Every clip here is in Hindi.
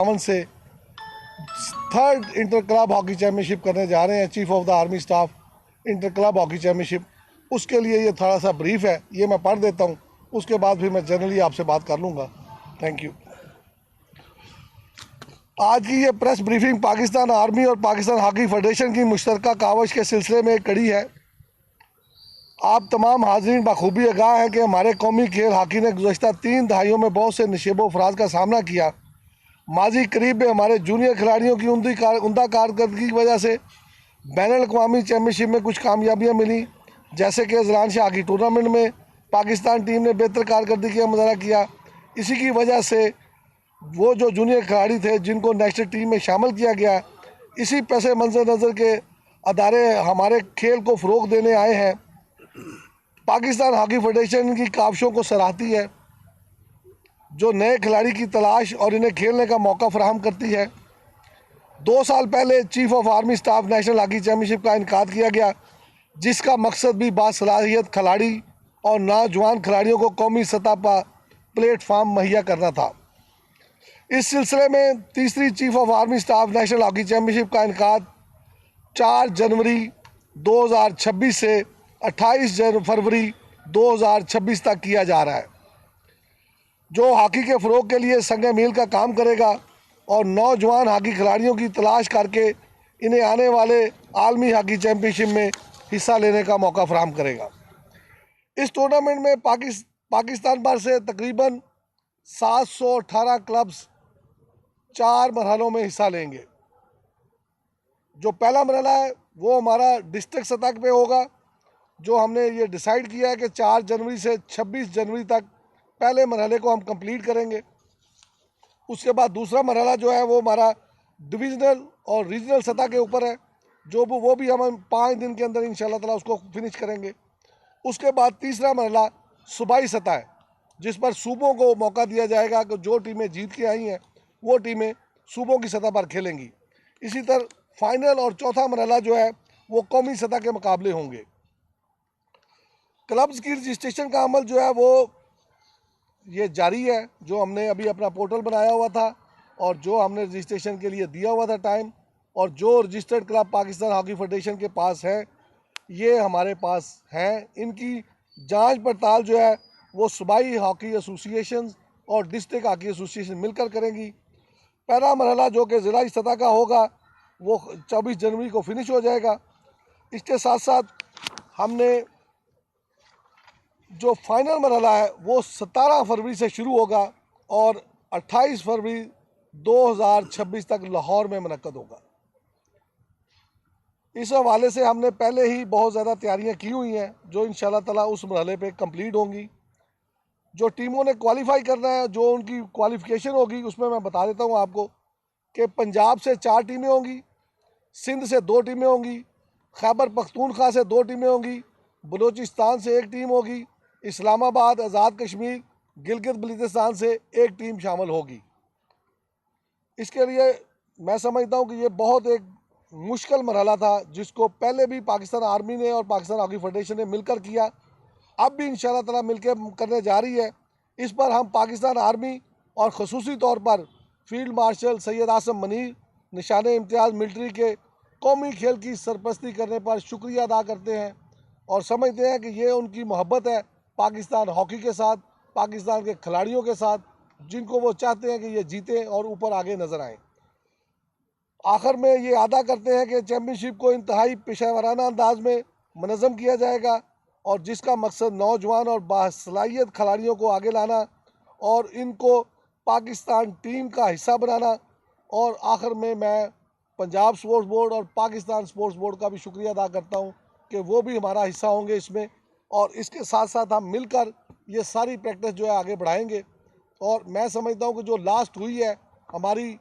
से third inter club hockey championship करने जा रहे हैं। Chief of the army staff inter club hockey championship, उसके लिए ये थोड़ा सा ब्रीफ है, ये मैं पढ़ देता हूँ, उसके बाद फिर मैं जनरली आपसे बात कर लूँगा। Thank you. आज की ये प्रेस ब्रीफिंग पाकिस्तान आर्मी और पाकिस्तान हॉकी फेडरेशन की मुश्तरका कावश के सिलसिले में एक कड़ी है। आप तमाम हाज़रीन बखूबी आगाह हैं कि हमारे कौमी खेल हॉकी ने गुज़श्ता 3 दहाइयों में बहुत से नशेबो अफराज का सामना किया। माजी करीब में हमारे जूनियर खिलाड़ियों की उमदा कारकर्दगी की वजह से बैनुल-अक़वामी चैम्पियनशिप में कुछ कामयाबियाँ मिली, जैसे कि ज़लान शाह हॉकी टूर्नामेंट में पाकिस्तान टीम ने बेहतर कारकर्दगी का मुज़ाहरा किया। इसी की वजह से वो जो जूनियर खिलाड़ी थे जिनको नेशनल टीम में शामिल किया गया, इसी पैसे मंजर नज़र के अदारे हमारे खेल को फ़रोग़ देने आए हैं। पाकिस्तान हॉकी फेडरेशन की काविशों को सराहती है, जो नए खिलाड़ी की तलाश और इन्हें खेलने का मौका फराहम करती है। 2 साल पहले chief of army staff national hockey championship का इनकाद किया गया, जिसका मकसद भी बासलाहियत खिलाड़ी और नौजवान खिलाड़ियों को कौमी सतह पर प्लेटफार्म मुहैया करना था। इस सिलसिले में तीसरी chief of army staff national hockey championship का इनकाद 4 जनवरी 2026 से 28 फरवरी 2026 तक किया जा रहा है, जो हॉकी के फ़रोग़ के लिए संग मील का काम करेगा और नौजवान हॉकी खिलाड़ियों की तलाश करके इन्हें आने वाले आलमी हॉकी चैम्पियनशिप में हिस्सा लेने का मौका फराहम करेगा। इस टूर्नामेंट में पाकिस्तान भर से तकरीबन 718 क्लब्स 4 मरहलों में हिस्सा लेंगे। जो पहला मरहला है वो हमारा डिस्ट्रिक्ट सतह पे होगा, जो हमने ये डिसाइड किया है कि 4 जनवरी से 26 जनवरी तक पहले मरहले को हम कंप्लीट करेंगे। उसके बाद दूसरा मरहला जो है वो हमारा डिविजनल और रीजनल सतह के ऊपर है, जो वो भी हम 5 दिन के अंदर इंशाल्लाह ताला उसको फिनिश करेंगे। उसके बाद तीसरा मरहला सूबाई सतह है, जिस पर सूबों को मौका दिया जाएगा कि जो टीमें जीत के आई हैं वो टीमें सूबों की सतह पर खेलेंगी। इसी तरह फाइनल और चौथा मरहला जो है वो कौमी सतह के मुकाबले होंगे। क्लब्स की रजिस्ट्रेशन का अमल जो है वो ये जारी है, जो हमने अभी अपना पोर्टल बनाया हुआ था और जो हमने रजिस्ट्रेशन के लिए दिया हुआ था टाइम, और जो registered club Pakistan hockey federation के पास है ये हमारे पास हैं। इनकी जांच पड़ताल जो है वो सूबाई हॉकी एसोसिएशन और डिस्ट्रिक्ट हॉकी एसोसिएशन मिलकर करेंगी। पहला मरहला जो कि ज़िला सतह का होगा वो 24 जनवरी को फिनिश हो जाएगा। इसके साथ साथ हमने जो फाइनल मरहला है वो 17 फरवरी से शुरू होगा और 28 फरवरी 2026 तक लाहौर में मुनक्कद होगा। इस हवाले से हमने पहले ही बहुत ज़्यादा तैयारियां की हुई हैं, जो इंशाल्लाह ताला उस मरहले पे कंप्लीट होंगी। जो टीमों ने क्वालिफाई करना है, जो उनकी क्वालिफिकेशन होगी, उसमें मैं बता देता हूँ आपको कि पंजाब से 4 टीमें होंगी, सिंध से 2 टीमें होंगी, खैबर पख्तूनख्वा से 2 टीमें होंगी, बलूचिस्तान से 1 टीम होगी, इस्लामाबाद, आज़ाद कश्मीर, गिलगित बल्तिस्तान से 1 टीम शामिल होगी। इसके लिए मैं समझता हूँ कि ये बहुत एक मुश्किल मरहला था, जिसको पहले भी पाकिस्तान आर्मी ने और पाकिस्तान हॉकी फेडरेशन ने मिलकर किया, अब भी इंशाल्लाह ताला मिलकर करने जा रही है। इस पर हम पाकिस्तान आर्मी और ख़ुसूसी तौर पर फील्ड मार्शल सैयद आसम मनीर निशान इम्तियाज़ मिलिट्री के कौमी खेल की सरपरस्ती करने पर शुक्रिया अदा करते हैं और समझते हैं कि ये उनकी मोहब्बत है पाकिस्तान हॉकी के साथ, पाकिस्तान के खिलाड़ियों के साथ, जिनको वो चाहते हैं कि ये जीतें और ऊपर आगे नज़र आएँ। आखिर में ये अदा करते हैं कि चैम्पियनशिप को इंतहाई पेशेवराना अंदाज में मुनज़्ज़म किया जाएगा और जिसका मकसद नौजवान और बासलाहियत खिलाड़ियों को आगे लाना और इनको पाकिस्तान टीम का हिस्सा बनाना। और आखिर में मैं पंजाब स्पोर्ट्स बोर्ड और पाकिस्तान स्पोर्ट्स बोर्ड का भी शुक्रिया अदा करता हूँ कि वो भी हमारा हिस्सा होंगे इसमें, और इसके साथ साथ हम मिलकर ये सारी प्रैक्टिस जो है आगे बढ़ाएंगे। और मैं समझता हूँ कि जो लास्ट हुई है हमारी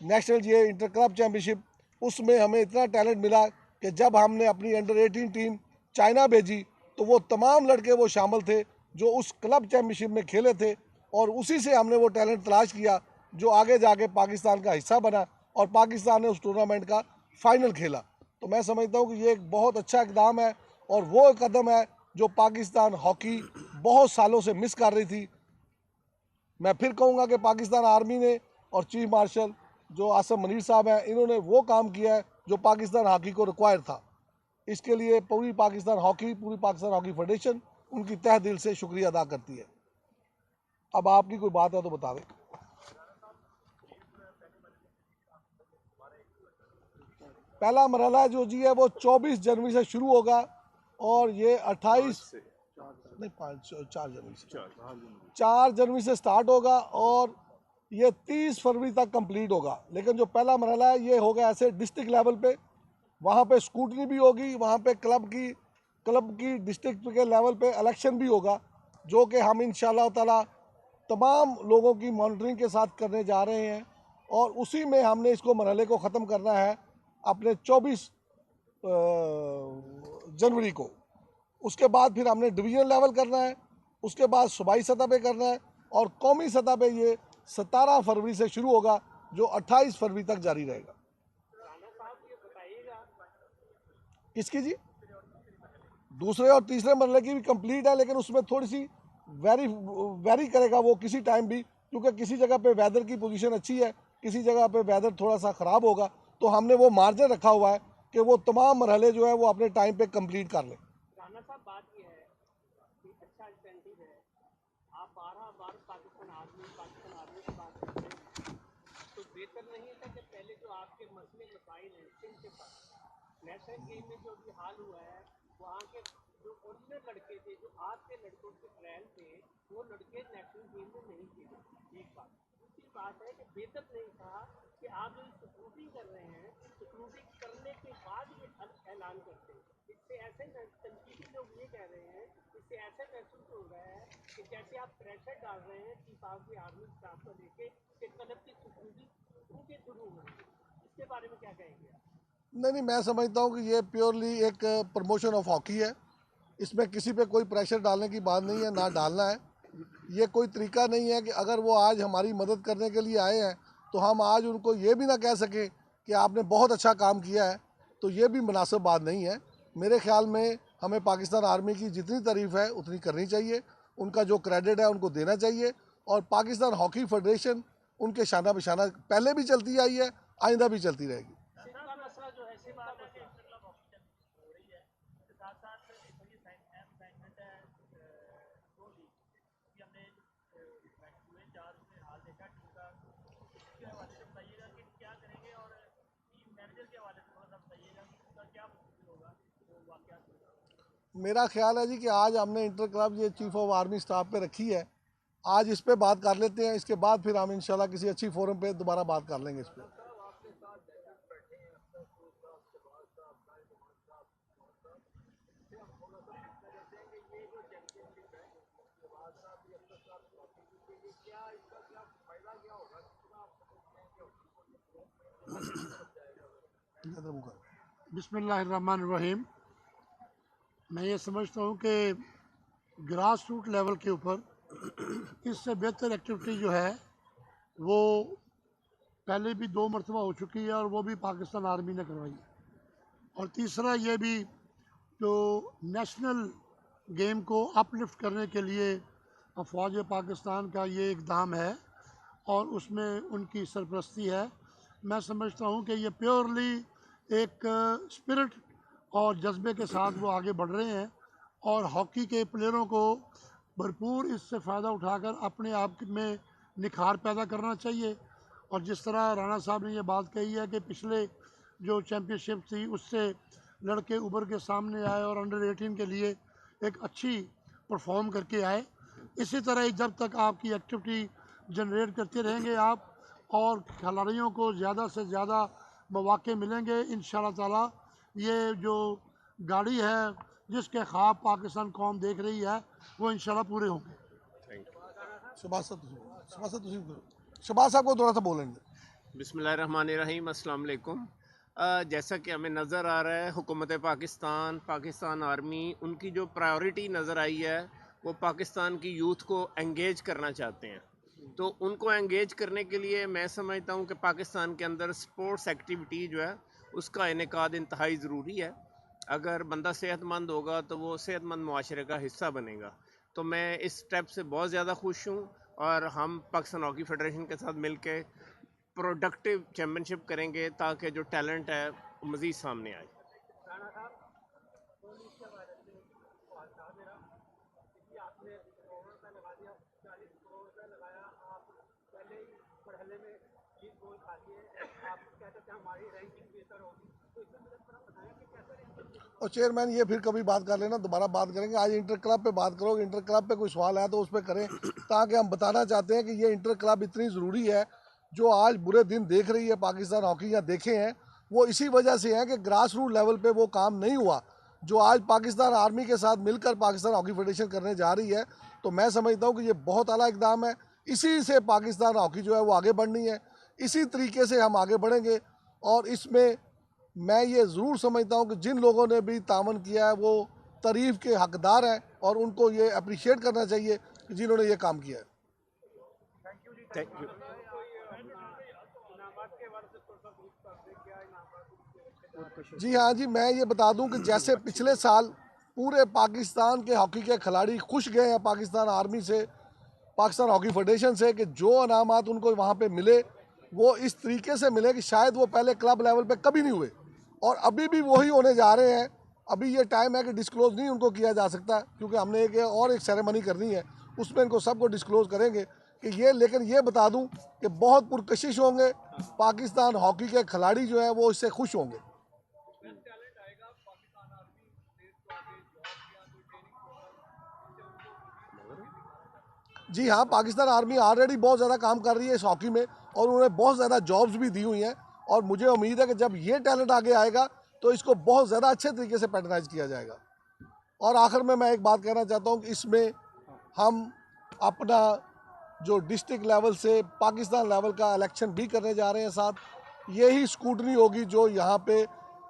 नेशनल ये इंटर क्लब चैम्पियनशिप, उसमें हमें इतना टैलेंट मिला कि जब हमने अपनी अंडर 18 टीम चाइना भेजी तो वो तमाम लड़के वो शामिल थे जो उस क्लब चैम्पियनशिप में खेले थे, और उसी से हमने वो टैलेंट तलाश किया जो आगे जाके पाकिस्तान का हिस्सा बना और पाकिस्तान ने उस टूर्नामेंट का फ़ाइनल खेला। तो मैं समझता हूँ कि ये एक बहुत अच्छा इक़दाम है और वो कदम है जो पाकिस्तान हॉकी बहुत सालों से मिस कर रही थी। मैं फिर कहूँगा कि पाकिस्तान आर्मी ने और चीफ मार्शल जो आसम मनीर साहब हैं, इन्होंने वो काम किया है जो पाकिस्तान हॉकी को रिक्वायर था। इसके लिए पूरी पाकिस्तान हॉकी फेडरेशन उनकी तहे दिल से शुक्रिया अदा करती है। अब आपकी कोई बात है तो बता दें। पहला मरहला जो जी है वो 24 जनवरी से शुरू होगा और ये 4 जनवरी से स्टार्ट होगा और ये 30 फरवरी तक कंप्लीट होगा। लेकिन जो पहला मरहला है ये होगा ऐसे डिस्ट्रिक्ट लेवल पे, वहाँ पे स्कूटनी भी होगी, वहाँ पे क्लब की डिस्ट्रिक्ट के लेवल पे इलेक्शन भी होगा, जो कि हम इंशाल्लाह ताला तमाम लोगों की मॉनिटरिंग के साथ करने जा रहे हैं और उसी में हमने इसको मरहले को ख़त्म करना है अपने 24 जनवरी को। उसके बाद फिर हमने डिवीजन लेवल करना है, उसके बाद सूबाई सतह पे करना है और कौमी सतह पे ये 17 फरवरी से शुरू होगा जो 28 फरवरी तक जारी रहेगा। किसकी जी? दूसरे और तीसरे मरहले की भी कंप्लीट है, लेकिन उसमें थोड़ी सी वेरी करेगा वो किसी टाइम भी, क्योंकि किसी जगह पे वेदर की पोजीशन अच्छी है, किसी जगह पे वेदर थोड़ा सा ख़राब होगा, तो हमने वो मार्जिन रखा हुआ है कि वो तमाम मरहले जो है वो अपने टाइम पे कंप्लीट कर लें। राणा साहब, बात ये है कि अच्छा इंसेंटिव है, आप 12 बार पाकिस्तान आर्मी की बात करते हैं, तो बेहतर नहीं था कि पहले जो आपके मसले मसाइल हैं इनके पास नेशनल गेम में जो भी हाल हुआ है, वहाँ के जो ओरिजिनल लड़के थे, जो आपके लड़कों के ट्रायल थे, वो लड़के नेशनल गेम में नहीं खेले। एक बात। दूसरी बात है कि बेहतर नहीं था कि आप जो स्क्रूटिंग कर रहे हैं, स्क्रूटिंग करने के बाद ये ऐलान करते हैं। इससे ऐसे तनकीदी लोग ये कह रहे हैं, इससे ऐसे महसूस हो रहा है कि जैसे आप प्रेशर डाल रहे हैं chief of the army staff को लेके कि क्लब की स्क्रूटिंग उनके थ्रू होगी। इसके बारे में क्या कहेंगे आप? नहीं, मैं समझता हूँ कि ये प्योरली एक प्रमोशन ऑफ हॉकी है, इसमें किसी पे कोई प्रेशर डालने की बात नहीं है, ना डालना है। ये कोई तरीका नहीं है कि अगर वो आज हमारी मदद करने के लिए आए हैं तो हम आज उनको ये भी ना कह सकें कि आपने बहुत अच्छा काम किया है, तो ये भी मुनासिब बात नहीं है। मेरे ख्याल में हमें पाकिस्तान आर्मी की जितनी तारीफ़ है उतनी करनी चाहिए, उनका जो क्रेडिट है उनको देना चाहिए और पाकिस्तान हॉकी फेडरेशन उनके शाना बशाना पहले भी चलती आई है, आइंदा भी चलती रहेगी। मेरा ख्याल है जी कि आज हमने इंटर क्लब ये चीफ ऑफ आर्मी स्टाफ पे रखी है, आज इस पे बात कर लेते हैं, इसके बाद फिर हम इंशाल्लाह किसी अच्छी फोरम पे दोबारा बात कर लेंगे इस पर। बिस्मिल्लाहिर्रहमानिर्रहीम। मैं ये समझता हूँ कि ग्रास रूट लेवल के ऊपर इससे बेहतर एक्टिविटी जो है वो पहले भी 2 मरतबा हो चुकी है और वो भी पाकिस्तान आर्मी ने करवाई है। और तीसरा ये भी जो नेशनल गेम को अपलिफ्ट करने के लिए फ़ौज पाकिस्तान का ये इक़दाम है और उसमें उनकी सरपरस्ती है। मैं समझता हूँ कि ये प्योरली एक स्पिरिट और जज्बे के साथ वो आगे बढ़ रहे हैं और हॉकी के प्लेयरों को भरपूर इससे फ़ायदा उठाकर अपने आप में निखार पैदा करना चाहिए। और जिस तरह राणा साहब ने ये बात कही है कि पिछले जो चैम्पियनशिप थी उससे लड़के उभर के सामने आए और अंडर 18 के लिए एक अच्छी परफॉर्म करके आए। इसी तरह जब तक आपकी एक्टिविटी जनरेट करते रहेंगे आप और खिलाड़ियों को ज़्यादा से ज़्यादा मौके मिलेंगे, इंशाल्लाह ताला ये जो गाड़ी है जिसके ख्वाब पाकिस्तान कौम देख रही है वो इंशाल्लाह पूरे होंगे। शबाज साहब को थोड़ा सा बोलेंगे। बिस्मिल्लाहिर्रहमानिर्रहीम, अस्सलाम वालेकुम। जैसा कि हमें नज़र आ रहा है हुकूमत पाकिस्तान आर्मी, उनकी जो प्रायोरिटी नज़र आई है वो पाकिस्तान की यूथ को एंगेज करना चाहते हैं। तो उनको एंगेज करने के लिए मैं समझता हूँ कि पाकिस्तान के अंदर स्पोर्ट्स एक्टिविटी जो है उसका इनेकाद इंतहाई ज़रूरी है। अगर बंदा सेहतमंद होगा तो वो सेहतमंद मुआशरे का हिस्सा बनेगा। तो मैं इस स्टेप से बहुत ज़्यादा खुश हूँ और हम पाकिस्तान हॉकी फेडरेशन के साथ मिल के प्रोडक्टिव चैम्पियनशिप करेंगे ताकि जो टैलेंट है वो मज़ीद सामने आए। राणा साहब, इंडोनेशिया वायरस से सवाल था मेरा कि आपने करोड़ रुपये लगा दिया, 40 करोड़ रुपये लगाया, आप पहले ही मरहले में 20 गोल खा लिए, आप कहते थे हमारी रैंकिंग बेहतर होगी, तो इसमें मुझे थोड़ा बताया कि कैसे रैंकिंग। और चेयरमैन ये फिर कभी बात कर लेना, दोबारा बात करेंगे। आज इंटर क्लब पे बात करोगे, इंटर क्लब पे कोई सवाल है तो उस पर करें, ताकि हम बताना चाहते हैं कि ये इंटर क्लब इतनी ज़रूरी है। जो आज बुरे दिन देख रही है पाकिस्तान हॉकी या देखे हैं, वो इसी वजह से है कि ग्रास रूट लेवल पे वो काम नहीं हुआ जो आज पाकिस्तान आर्मी के साथ मिलकर पाकिस्तान हॉकी फेडरेशन करने जा रही है। तो मैं समझता हूँ कि ये बहुत आला इकदाम है। इसी से पाकिस्तान हॉकी जो है वो आगे बढ़नी है, इसी तरीके से हम आगे बढ़ेंगे। और इसमें मैं ये ज़रूर समझता हूँ कि जिन लोगों ने भी तामन किया है वो तारीफ़ के हकदार हैं और उनको ये अप्रिशिएट करना चाहिए कि जिन्होंने ये काम किया है। Thank you. जी हाँ जी, मैं ये बता दूं कि जैसे पिछले साल पूरे पाकिस्तान के हॉकी के खिलाड़ी खुश गए हैं पाकिस्तान आर्मी से, पाकिस्तान हॉकी फेडरेशन से, कि जो अनामात उनको वहाँ पे मिले वो इस तरीके से मिले कि शायद वो पहले क्लब लेवल पे कभी नहीं हुए, और अभी भी वही होने जा रहे हैं। अभी ये टाइम है कि डिस्क्लोज़ नहीं उनको किया जा सकता, क्योंकि हमने एक सेरेमनी करनी है, उसमें इनको सबको डिस्क्लोज़ करेंगे कि ये। लेकिन ये बता दूं कि बहुत पुरकशिश होंगे, पाकिस्तान हॉकी के खिलाड़ी जो हैं वो इससे खुश होंगे। जी हाँ, पाकिस्तान आर्मी ऑलरेडी बहुत ज़्यादा काम कर रही है इस हॉकी में, और उन्हें बहुत ज़्यादा जॉब्स भी दी हुई हैं। और मुझे उम्मीद है कि जब ये टैलेंट आगे आएगा तो इसको बहुत ज़्यादा अच्छे तरीके से पैटर्नाइज किया जाएगा। और आखिर में मैं एक बात कहना चाहता हूँ कि इसमें हम अपना जो डिस्ट्रिक्ट लेवल से पाकिस्तान लेवल का इलेक्शन भी करने जा रहे हैं। साथ यही स्कूटनी होगी जो यहाँ पे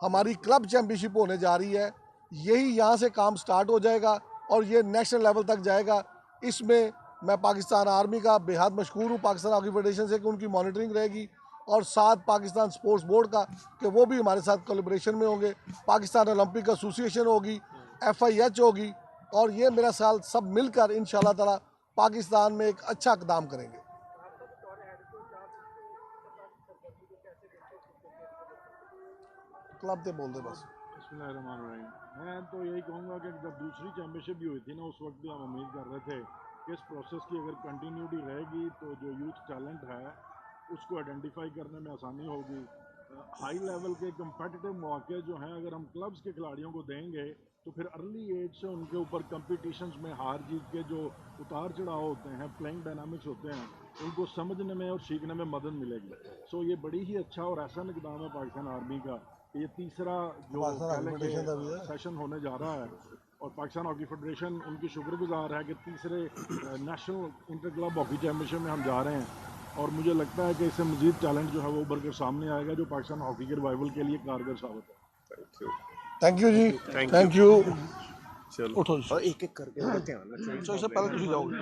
हमारी क्लब चैम्पियनशिप होने जा रही है, यही यहाँ से काम स्टार्ट हो जाएगा और ये नेशनल लेवल तक जाएगा। इसमें मैं पाकिस्तान आर्मी का बेहद मशहूर हूँ, पाकिस्तान हॉकी फेडरेशन से, कि उनकी मॉनिटरिंग रहेगी, और साथ पाकिस्तान स्पोर्ट्स बोर्ड का कि वो भी हमारे साथ कोलैबोरेशन में होंगे। पाकिस्तान ओलंपिक एसोसिएशन होगी, FIH होगी, और ये मेरा साल सब मिलकर इंशाल्लाह ताला पाकिस्तान में एक अच्छा इक़दाम करेंगे। क्लब से बोल दे बस। बिस्मिल्लाहिर्रहमानिर्रहीम। मैं तो यही कहूँगा कि जब दूसरी चैम्पियनशिप भी हुई थी ना, उस वक्त भी हम उम्मीद कर रहे थे कि इस प्रोसेस की अगर कंटिन्यूटी रहेगी तो जो यूथ टैलेंट है उसको आइडेंटिफाई करने में आसानी होगी। हाई लेवल के कम्पटिटिव मौके जो हैं अगर हम क्लब्स के खिलाड़ियों को देंगे तो फिर अर्ली एज से उनके ऊपर कंपटीशंस में हार जीत के जो उतार चढ़ाव होते हैं, प्लेइंग डायनामिक्स होते हैं, उनको समझने में और सीखने में मदद मिलेगी। सो ये बड़ी ही अच्छा और ऐसा इक़दाम है पाकिस्तान आर्मी का। ये तीसरा जो सेशन होने जा रहा है और पाकिस्तान हॉकी फेडरेशन उनकी शुक्रगुजार है कि तीसरे national inter club hockey championship में हम जा रहे हैं। और मुझे लगता है कि इससे मज़ीद टैलेंट जो है वो उभर कर सामने आएगा जो पाकिस्तान हॉकी के रिवाइवल के लिए कारगर साबित है। थैंक यू जी, थैंक यू। चलो उठो और एक एक करके ध्यान रखना। सबसे पहले तुम जाओगे।